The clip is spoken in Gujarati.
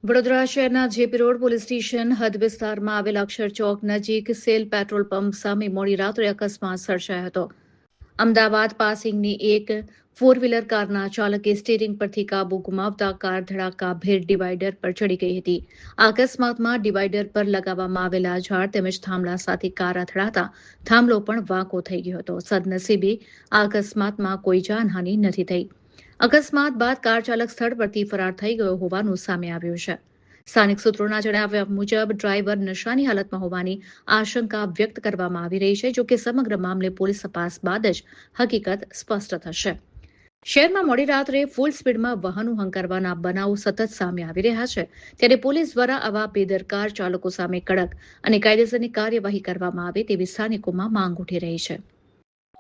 વડોદરા શહેરના જેપી રોડ પોલીસ સ્ટેશન હદ વિસ્તારમાં આવેલા અક્ષર ચોક નજીક સેલ પેટ્રોલ પંપ સામે મોડી રાત્રે અકસ્માત સર્જાયો હતો. અમદાવાદ પાસિંગની એક ફોર વ્હીલર કારના ચાલકે સ્ટીરિંગ પરથી કાબુ ગુમાવતા કાર ધડાકાભેર ડિવાઈડર પર ચડી ગઈ હતી. આ અકસ્માતમાં ડિવાઈડર પર લગાવવામાં આવેલા ઝાડ તેમજ થાંભલા સાથે કાર અથડાતા થાંભલો પણ વાંકો થઈ ગયો હતો. સદનસીબે આ અકસ્માતમાં કોઈ જાનહાનિ નથી થઈ. અકસ્માત બાદ કાર ચાલક સ્થળ પરથી ફરાર થઈ ગયો હોવાનું સામે આવ્યું છે. સ્થાનિક સૂત્રોના જણાવ્યા મુજબ ડ્રાઈવર નશાની હાલતમાં હોવાની આશંકા વ્યક્ત કરવામાં આવી રહી છે. જોકે સમગ્ર મામલે પોલીસ તપાસ બાદ જ હકીકત સ્પષ્ટ થશે. શહેરમાં મોડી રાત્રે ફૂલ સ્પીડમાં વાહનો હંકારવાના બનાવો સતત સામે આવી રહ્યા છે. ત્યારે પોલીસ દ્વારા આવા બેદરકાર ચાલકો સામે કડક અને કાયદેસરની કાર્યવાહી કરવામાં આવે તેવી સ્થાનિકોમાં માંગ ઉઠી રહી છે.